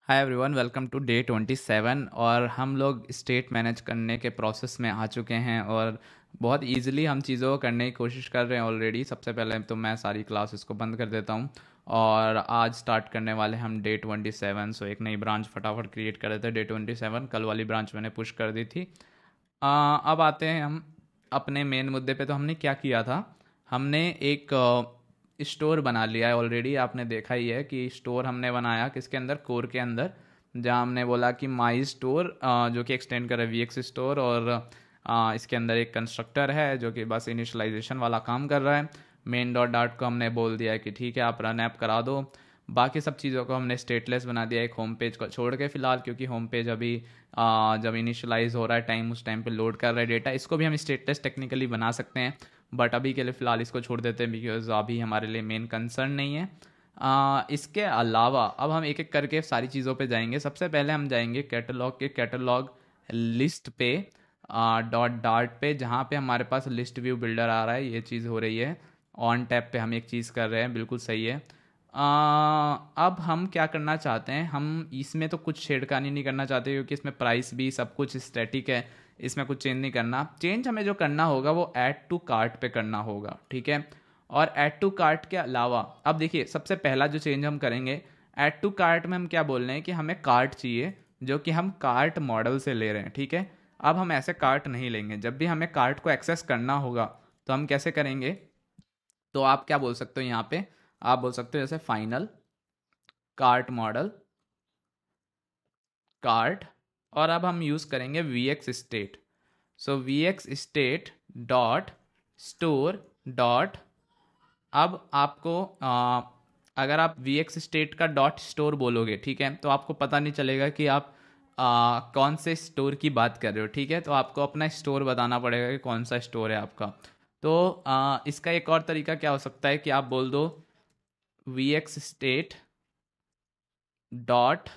Hi everyone, welcome to day 27। और हम लोग स्टेट मैनेज करने के प्रोसेस में आ चुके हैं और बहुत इजीली हम चीज़ों को करने की कोशिश कर रहे हैं ऑलरेडी। सबसे पहले तो मैं सारी क्लासेस को बंद कर देता हूँ और आज स्टार्ट करने वाले हम डे 27। सो एक नई ब्रांच फटाफट क्रिएट कर रहे थे। डे 27 कल वाली ब्रांच मैंने पुश कर दी थी। अब आते हैं हम अपने मेन मुद्दे पे। तो हमने क्या किया था, हमने एक स्टोर बना लिया है ऑलरेडी। आपने देखा ही है कि स्टोर हमने बनाया किसके अंदर, कोर के अंदर, जहाँ हमने बोला कि माई स्टोर, जो कि एक्सटेंड कर रहा है वीएक्स स्टोर। और इसके अंदर एक कंस्ट्रक्टर है जो कि बस इनिशियलाइजेशन वाला काम कर रहा है। मेन डॉट डाट को हमने बोल दिया है कि ठीक है आप रन ऐप करा दो। बाकी सब चीज़ों को हमने स्टेटलेस बना दिया, एक होम पेज को छोड़ के फ़िलहाल, क्योंकि होम पेज अभी जब इनिशियलाइज हो रहा है टाइम, उस टाइम पे लोड कर रहा है डेटा। इसको भी हम स्टेटलेस टेक्निकली बना सकते हैं, बट अभी के लिए फ़िलहाल इसको छोड़ देते हैं बिकॉज अभी हमारे लिए मेन कंसर्न नहीं है। इसके अलावा अब हम एक एक करके सारी चीज़ों पे जाएंगे। सबसे पहले हम जाएंगे कैटलॉग के कैटलॉग लिस्ट पे, डॉट डार्ट पे, जहाँ पे हमारे पास लिस्ट व्यू बिल्डर आ रहा है। ये चीज़ हो रही है ऑन टैप पे, हम एक चीज़ कर रहे हैं, बिल्कुल सही है। अब हम क्या करना चाहते हैं, हम इसमें तो कुछ छेड़खानी नहीं करना चाहते क्योंकि इसमें प्राइस भी सब कुछ स्टैटिक है। इसमें कुछ चेंज नहीं करना। चेंज हमें जो करना होगा वो ऐड टू कार्ट पे करना होगा, ठीक है। और ऐड टू कार्ट के अलावा अब देखिए, सबसे पहला जो चेंज हम करेंगे, ऐड टू कार्ट में हम क्या बोल रहे हैं कि हमें कार्ट चाहिए जो कि हम कार्ट मॉडल से ले रहे हैं, ठीक है। अब हम ऐसे कार्ट नहीं लेंगे। जब भी हमें कार्ट को एक्सेस करना होगा तो हम कैसे करेंगे, तो आप क्या बोल सकते हो यहाँ पे, आप बोल सकते हो जैसे फाइनल कार्ट मॉडल कार्ट। और अब हम यूज़ करेंगे Vuex state. So Vuex state dot store dot, अब आपको अगर आप वी एक्स स्टेट का डॉट स्टोर बोलोगे, ठीक है, तो आपको पता नहीं चलेगा कि आप कौन से स्टोर की बात कर रहे हो, ठीक है। तो आपको अपना स्टोर बताना पड़ेगा कि कौन सा स्टोर है आपका। तो इसका एक और तरीका क्या हो सकता है कि आप बोल दो Vuex state dot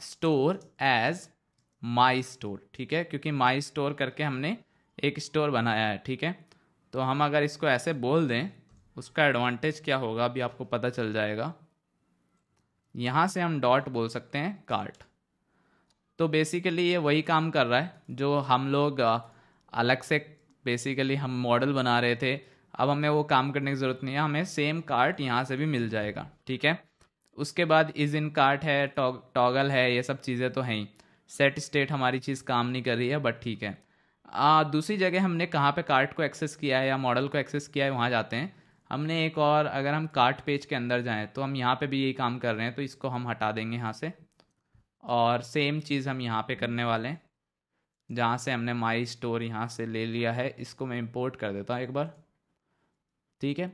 store as my store, ठीक है, क्योंकि माई स्टोर करके हमने एक स्टोर बनाया है, ठीक है। तो हम अगर इसको ऐसे बोल दें, उसका एडवांटेज क्या होगा अभी आपको पता चल जाएगा। यहाँ से हम डॉट बोल सकते हैं कार्ट। तो बेसिकली ये वही काम कर रहा है जो हम लोग अलग से बेसिकली हम मॉडल बना रहे थे। अब हमें वो काम करने की ज़रूरत नहीं है, हमें सेम कार्ट यहाँ से भी मिल जाएगा, ठीक है। उसके बाद इज इन कार्ट है, टॉगल है, ये सब चीज़ें तो हैं ही। सेट स्टेट हमारी चीज़ काम नहीं कर रही है, बट ठीक है। दूसरी जगह हमने कहाँ पे कार्ट को एक्सेस किया है या मॉडल को एक्सेस किया है, वहाँ जाते हैं। हमने एक और, अगर हम कार्ट पेज के अंदर जाएं तो हम यहाँ पे भी यही काम कर रहे हैं, तो इसको हम हटा देंगे यहाँ से। और सेम चीज़ हम यहाँ पे करने वाले हैं, जहाँ से हमने माई स्टोर यहाँ से ले लिया है, इसको मैं इंपोर्ट कर देता हूँ एक बार, ठीक है।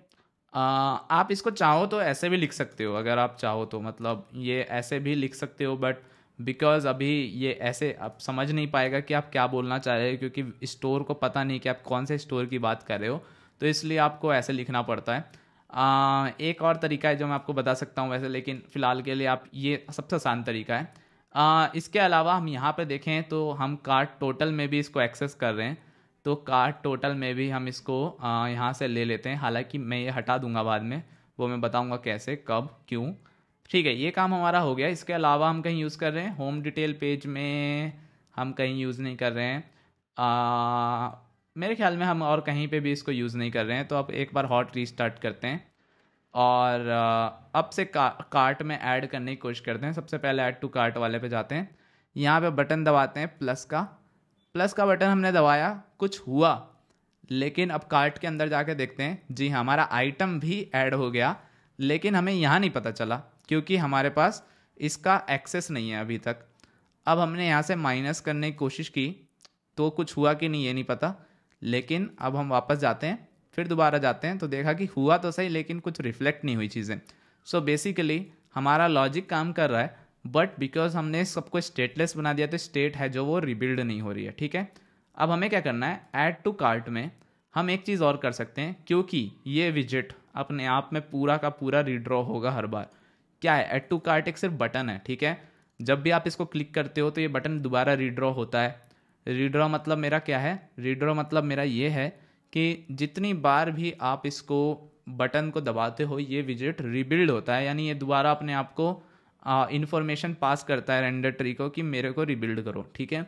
आप इसको चाहो तो ऐसे भी लिख सकते हो, अगर आप चाहो तो, मतलब ये ऐसे भी लिख सकते हो, बट बिकॉज अभी ये ऐसे आप समझ नहीं पाएगा कि आप क्या बोलना चाह रहे हो, क्योंकि स्टोर को पता नहीं कि आप कौन से स्टोर की बात कर रहे हो, तो इसलिए आपको ऐसे लिखना पड़ता है। एक और तरीका है जो मैं आपको बता सकता हूँ वैसे, लेकिन फ़िलहाल के लिए आप, ये सबसे आसान तरीका है। इसके अलावा हम यहाँ पे देखें तो हम कार्ट टोटल में भी इसको एक्सेस कर रहे हैं। तो कार्ट टोटल में भी हम इसको यहाँ से ले लेते हैं। हालांकि मैं ये हटा दूंगा बाद में, वो मैं बताऊंगा कैसे, कब, क्यों। ठीक है, ये काम हमारा हो गया। इसके अलावा हम कहीं यूज़ कर रहे हैं होम डिटेल पेज में, हम कहीं यूज़ नहीं कर रहे हैं। मेरे ख्याल में हम और कहीं पे भी इसको यूज़ नहीं कर रहे हैं। तो अब एक बार हॉट रीस्टार्ट करते हैं और अब से कार्ट में ऐड करने की कोशिश करते हैं। सबसे पहले ऐड टू कार्ट वाले पे जाते हैं, यहाँ पे बटन दबाते हैं प्लस का बटन हमने दबाया, कुछ हुआ, लेकिन अब कार्ट के अंदर जाके देखते हैं, जी हाँ, हमारा आइटम भी ऐड हो गया, लेकिन हमें यहाँ नहीं पता चला क्योंकि हमारे पास इसका एक्सेस नहीं है अभी तक। अब हमने यहाँ से माइनस करने की कोशिश की तो कुछ हुआ कि नहीं ये नहीं पता, लेकिन अब हम वापस जाते हैं, फिर दोबारा जाते हैं, तो देखा कि हुआ तो सही लेकिन कुछ रिफ्लेक्ट नहीं हुई चीज़ें। सो बेसिकली हमारा लॉजिक काम कर रहा है, बट बिकॉज हमने सबको स्टेटलेस बना दिया तो स्टेट है जो वो रिबिल्ड नहीं हो रही है, ठीक है। अब हमें क्या करना है, ऐड टू कार्ट में हम एक चीज़ और कर सकते हैं, क्योंकि ये विजिट अपने आप में पूरा का पूरा रीड्रॉ होगा हर बार। क्या है, ऐड टू कार्ट एक सिर्फ बटन है, ठीक है। जब भी आप इसको क्लिक करते हो तो ये बटन दोबारा रीड्रॉ होता है। रीड्रॉ मतलब मेरा क्या है, रीड्रॉ मतलब मेरा ये है कि जितनी बार भी आप इसको बटन को दबाते हो ये विजिट रिबिल्ड होता है, यानी ये दोबारा अपने आप को इन्फॉर्मेशन पास करता है रेंडर ट्री को कि मेरे को रिबिल्ड करो, ठीक है।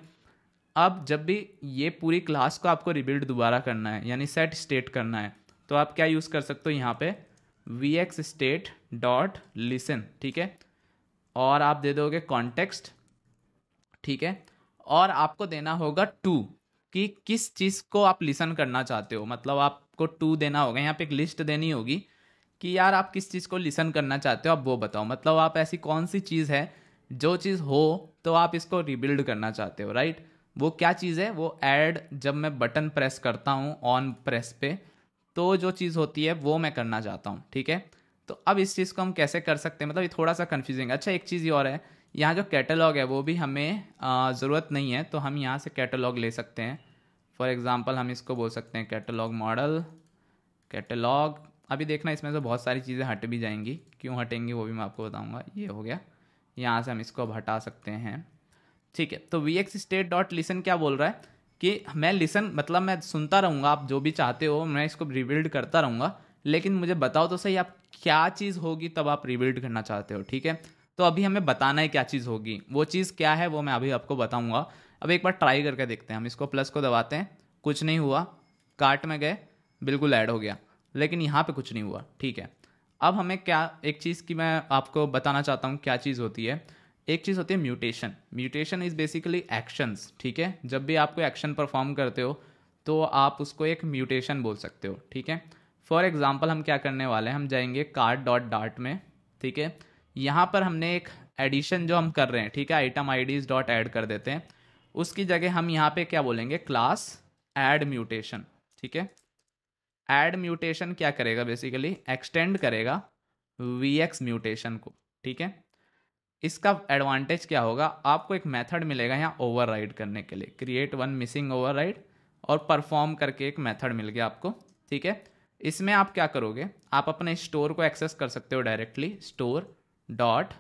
अब जब भी ये पूरी क्लास को आपको रिबिल्ड दोबारा करना है यानी सेट स्टेट करना है, तो आप क्या यूज़ कर सकते हो यहाँ पे vx state डॉट लिसन, ठीक है, और आप दे दोगे कॉन्टेक्स्ट, ठीक है, और आपको देना होगा टू कि किस चीज़ को आप लिसन करना चाहते हो, मतलब आपको टू देना होगा, यहाँ पे एक लिस्ट देनी होगी कि यार आप किस चीज़ को लिसन करना चाहते हो, आप वो बताओ, मतलब आप ऐसी कौन सी चीज़ है जो चीज़ हो तो आप इसको रिबिल्ड करना चाहते हो, राइट। वो क्या चीज़ है, वो ऐड जब मैं बटन प्रेस करता हूँ ऑन प्रेस पे, तो जो चीज़ होती है वो मैं करना चाहता हूँ, ठीक है। तो अब इस चीज़ को हम कैसे कर सकते हैं, मतलब ये थोड़ा सा कन्फ्यूजिंग है। अच्छा एक चीज़ ये और है, यहाँ जो कैटलॉग है वो भी हमें ज़रूरत नहीं है, तो हम यहाँ से कैटलॉग ले सकते हैं। फॉर एग्ज़ाम्पल हम इसको बोल सकते हैं कैटलॉग मॉडल, कैटलॉग। अभी देखना इसमें से बहुत सारी चीज़ें हट भी जाएंगी, क्यों हटेंगी वो भी मैं आपको बताऊँगा। ये हो गया, यहाँ से हम इसको अब हटा सकते हैं, ठीक है। तो vx state डॉट लिसन क्या बोल रहा है कि मैं लिसन मतलब मैं सुनता रहूँगा, आप जो भी चाहते हो मैं इसको रिबिल्ड करता रहूँगा, लेकिन मुझे बताओ तो सही आप क्या चीज़ होगी तब आप रिबिल्ड करना चाहते हो, ठीक है। तो अभी हमें बताना है क्या चीज़ होगी, वो चीज़ क्या है वो मैं अभी आपको बताऊँगा। अब एक बार ट्राई करके देखते हैं, हम इसको प्लस को दबाते हैं, कुछ नहीं हुआ, कार्ट में गए, बिल्कुल ऐड हो गया, लेकिन यहाँ पे कुछ नहीं हुआ, ठीक है। अब हमें क्या, एक चीज़ की मैं आपको बताना चाहता हूँ क्या चीज़ होती है। एक चीज़ होती है mutation. Mutation is basically actions, ठीक है। जब भी आप कोई एक्शन परफॉर्म करते हो तो आप उसको एक म्यूटेशन बोल सकते हो, ठीक है। फॉर एग्जांपल हम क्या करने वाले हैं, हम जाएंगे कार्ड डॉट डार्ट में, ठीक है। यहाँ पर हमने एक एडिशन जो हम कर रहे हैं, ठीक है, आइटम आईडीज डॉट ऐड कर देते हैं, उसकी जगह हम यहाँ पे क्या बोलेंगे, क्लास ऐड म्यूटेशन, ठीक है। ऐड म्यूटेशन क्या करेगा, बेसिकली एक्सटेंड करेगा vx म्यूटेशन को, ठीक है। इसका एडवांटेज क्या होगा, आपको एक मेथड मिलेगा यहाँ ओवरराइड करने के लिए, क्रिएट वन मिसिंग ओवरराइड और परफॉर्म करके एक मेथड मिल गया आपको, ठीक है। इसमें आप क्या करोगे, आप अपने स्टोर को एक्सेस कर सकते हो डायरेक्टली, स्टोर डॉट,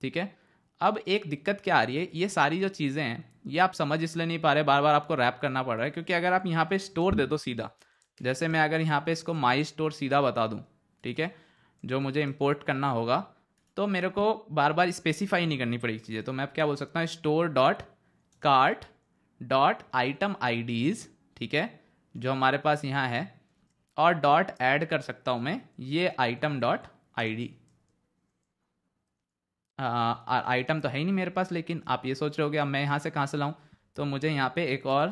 ठीक है। अब एक दिक्कत क्या आ रही है, ये सारी जो चीज़ें हैं ये आप समझ इसलिए नहीं पा रहे, बार बार आपको रैप करना पड़ रहा है, क्योंकि अगर आप यहाँ पे स्टोर दे दो सीधा, जैसे मैं अगर यहाँ पे इसको माई स्टोर सीधा बता दूँ, ठीक है, जो मुझे इंपोर्ट करना होगा, तो मेरे को बार बार स्पेसिफाई नहीं करनी पड़ेगी चीज़ें, तो मैं अब क्या बोल सकता हूँ, store dot cart dot item IDs, ठीक है, जो हमारे पास यहाँ है, और डॉट ऐड कर सकता हूँ मैं ये आइटम डॉट आईडी। आइटम तो है ही नहीं मेरे पास, लेकिन आप ये सोच रहे होगे अब मैं यहाँ से कहाँ से लाऊं, तो मुझे यहाँ पे एक और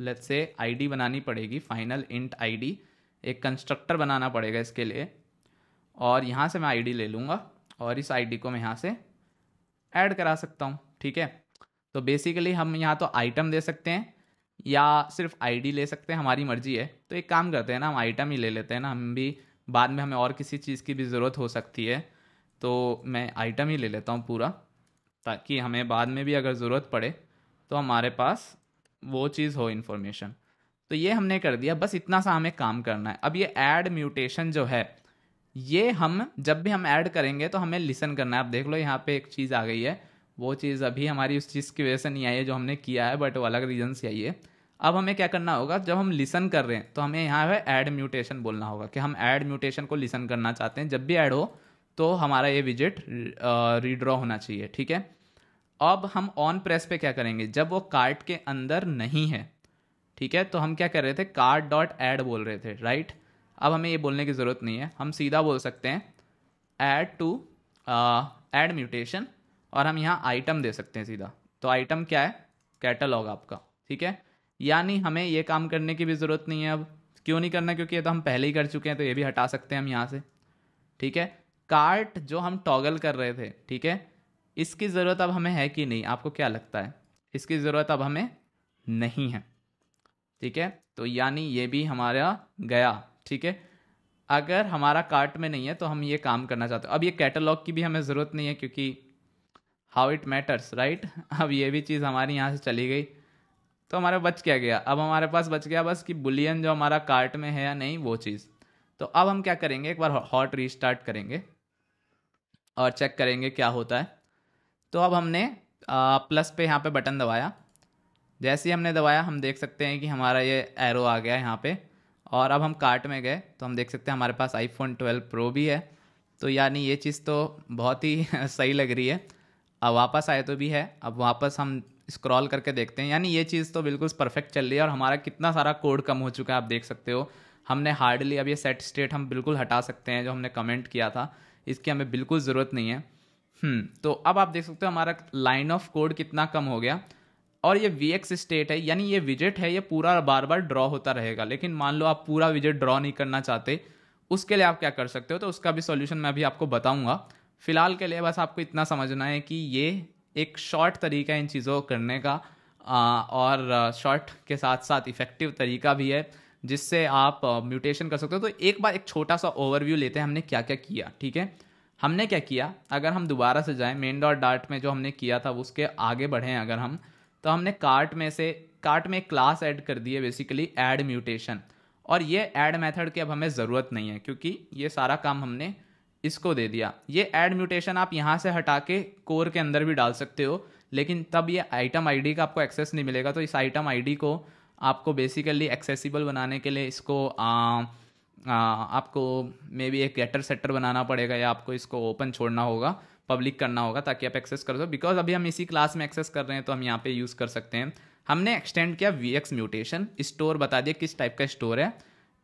लेट्स से आईडी बनानी पड़ेगी, फाइनल इंट आईडी, एक कंस्ट्रक्टर बनाना पड़ेगा इसके लिए, और यहाँ से मैं आईडी ले लूँगा और इस आईडी को मैं यहाँ से ऐड करा सकता हूँ, ठीक है। तो बेसिकली हम यहाँ तो आइटम दे सकते हैं या सिर्फ आईडी ले सकते हैं, हमारी मर्जी है। तो एक काम करते हैं ना, हम आइटम ही ले लेते हैं ना, हम भी बाद में हमें और किसी चीज़ की भी ज़रूरत हो सकती है, तो मैं आइटम ही ले लेता हूँ पूरा, ताकि हमें बाद में भी अगर ज़रूरत पड़े तो हमारे पास वो चीज़ हो इन्फॉर्मेशन। तो ये हमने कर दिया, बस इतना सा हमें काम करना है। अब ये ऐड म्यूटेशन जो है, ये हम जब भी हम ऐड करेंगे तो हमें लिसन करना है। आप देख लो यहाँ पे एक चीज़ आ गई है, वो चीज़ अभी हमारी उस चीज़ की वजह से नहीं आई है जो हमने किया है, बट वो अलग रीज़न से आई है। अब हमें क्या करना होगा, जब हम लिसन कर रहे हैं तो हमें यहाँ पे ऐड म्यूटेशन बोलना होगा कि हम ऐड म्यूटेशन को लिसन करना चाहते हैं, जब भी ऐड हो तो हमारा ये विजिट रीड्रॉ होना चाहिए, ठीक है। अब हम ऑन प्रेस पे क्या करेंगे, जब वो कार्ट के अंदर नहीं है, ठीक है, तो हम क्या कर रहे थे, कार्ट डॉट ऐड बोल रहे थे, राइट। अब हमें ये बोलने की ज़रूरत नहीं है, हम सीधा बोल सकते हैं ऐड टू ऐड म्यूटेशन, और हम यहाँ आइटम दे सकते हैं सीधा। तो आइटम क्या है, कैटलॉग आपका, ठीक है। यानी हमें ये काम करने की भी ज़रूरत नहीं है। अब क्यों नहीं करना, क्योंकि ये तो हम पहले ही कर चुके हैं, तो ये भी हटा सकते हैं हम यहाँ से, ठीक है। कार्ट जो हम टॉगल कर रहे थे, ठीक है, इसकी ज़रूरत अब हमें है कि नहीं, आपको क्या लगता है, इसकी ज़रूरत अब हमें नहीं है, ठीक है। तो यानी ये भी हमारा गया, ठीक है। अगर हमारा कार्ट में नहीं है तो हम ये काम करना चाहते हैं। अब ये कैटलॉग की भी हमें ज़रूरत नहीं है, क्योंकि हाउ इट मैटर्स, राइट। अब ये भी चीज़ हमारी यहाँ से चली गई, तो हमारा बच क्या गया, अब हमारे पास बच गया बस कि बुलियन जो हमारा कार्ट में है या नहीं वो चीज़। तो अब हम क्या करेंगे, एक बार हॉट रीस्टार्ट करेंगे और चेक करेंगे क्या होता है। तो अब हमने प्लस पे यहाँ पे बटन दबाया, जैसे ही हमने दबाया हम देख सकते हैं कि हमारा ये एरो आ गया यहाँ पे, और अब हम कार्ट में गए तो हम देख सकते हैं हमारे पास आईफोन 12 प्रो भी है, तो यानी ये चीज़ तो बहुत ही सही लग रही है। अब वापस आए तो भी है, अब वापस हम स्क्रॉल करके देखते हैं, यानी ये चीज़ तो बिल्कुल परफेक्ट चल रही है और हमारा कितना सारा कोड कम हो चुका है आप देख सकते हो। हमने हार्डली, अब ये सेट स्टेट हम बिल्कुल हटा सकते हैं जो हमने कमेंट किया था, इसकी हमें बिल्कुल ज़रूरत नहीं है। तो अब आप देख सकते हो हमारा लाइन ऑफ कोड कितना कम हो गया। और ये वी एक्स स्टेट है, यानी ये विजेट है, ये पूरा बार बार ड्रॉ होता रहेगा। लेकिन मान लो आप पूरा विजेट ड्रॉ नहीं करना चाहते, उसके लिए आप क्या कर सकते हो, तो उसका भी सॉल्यूशन मैं अभी आपको बताऊंगा। फिलहाल के लिए बस आपको इतना समझना है कि ये एक शॉर्ट तरीका है इन चीज़ों को करने का, और शॉर्ट के साथ साथ इफेक्टिव तरीका भी है जिससे आप म्यूटेशन कर सकते हो। तो एक बार एक छोटा सा ओवरव्यू लेते हैं हमने क्या क्या किया, ठीक है। हमने क्या किया, अगर हम दोबारा से जाएं मेन डॉट डार्ट में जो हमने किया था उसके आगे बढ़े हैं अगर हम, तो हमने कार्ट में एक क्लास ऐड कर दी है, बेसिकली ऐड म्यूटेशन। और ये ऐड मेथड की अब हमें ज़रूरत नहीं है क्योंकि ये सारा काम हमने इसको दे दिया। ये ऐड म्यूटेशन आप यहाँ से हटा के कोर के अंदर भी डाल सकते हो, लेकिन तब ये आइटम आईडी का आपको एक्सेस नहीं मिलेगा। तो इस आइटम आईडी को आपको बेसिकली एक्सेसिबल बनाने के लिए इसको आपको मे बी एक गेटर सेटर बनाना पड़ेगा, या आपको इसको ओपन छोड़ना होगा, पब्लिक करना होगा, ताकि आप एक्सेस कर सको। बिकॉज अभी हम इसी क्लास में एक्सेस कर रहे हैं तो हम यहाँ पे यूज़ कर सकते हैं। हमने एक्सटेंड किया वी एक्स म्यूटेशन, स्टोर बता दिया किस टाइप का स्टोर है।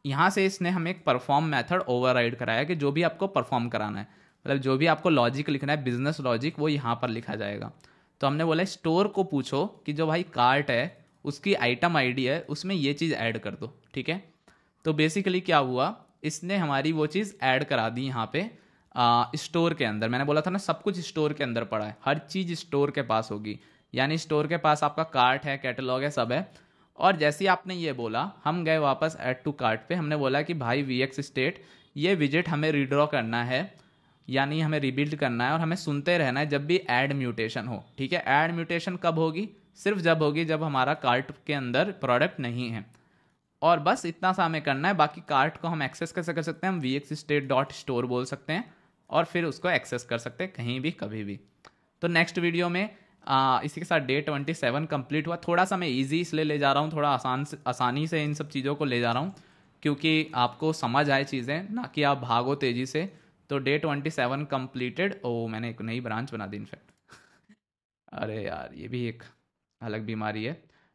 यहाँ से इसने हमें एक परफॉर्म मेथड ओवरराइड कराया कि जो भी आपको परफॉर्म कराना है, मतलब जो भी आपको लॉजिक लिखना है, बिजनेस लॉजिक, वो यहाँ पर लिखा जाएगा। तो हमने बोला स्टोर को पूछो कि जो भाई कार्ट है उसकी आइटम आईडी है उसमें ये चीज़ ऐड कर दो, ठीक है। तो बेसिकली क्या हुआ, इसने हमारी वो चीज़ ऐड करा दी यहाँ पे स्टोर के अंदर। मैंने बोला था ना सब कुछ स्टोर के अंदर पड़ा है, हर चीज़ स्टोर के पास होगी, यानी स्टोर के पास आपका कार्ट है, कैटलॉग है, सब है। और जैसे ही आपने ये बोला, हम गए वापस ऐड टू कार्ट पे, हमने बोला कि भाई वी एक्स स्टेट ये विजेट हमें रीड्रॉ करना है, यानी हमें रिबिल्ड करना है, और हमें सुनते रहना है जब भी ऐड म्यूटेशन हो, ठीक है। ऐड म्यूटेशन कब होगी, सिर्फ जब होगी जब हमारा कार्ट के अंदर प्रोडक्ट नहीं है, और बस इतना सा हमें करना है। बाकी कार्ट को हम एक्सेस कैसे कर सकते हैं, हम Vuex state dot store बोल सकते हैं और फिर उसको एक्सेस कर सकते हैं कहीं भी कभी भी। तो नेक्स्ट वीडियो में इसी के साथ डे 27 कंप्लीट हुआ। थोड़ा सा मैं इजी इसलिए ले जा रहा हूँ, थोड़ा आसानी से इन सब चीज़ों को ले जा रहा हूँ क्योंकि आपको समझ आए चीज़ें, ना कि आप भागो तेज़ी से। तो डे 27 कंप्लीटेड। ओ मैंने एक नई ब्रांच बना दी इनफैक्ट अरे यार ये भी एक अलग बीमारी है।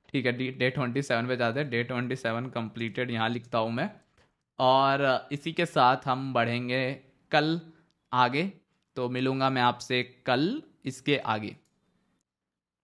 ठीक है, डे 27 पे जाते हैं। डे 27 कंप्लीटेड यहाँ लिखता हूँ मैं, और इसी के साथ हम बढ़ेंगे कल आगे। तो मिलूँगा मैं आपसे कल इसके आगे।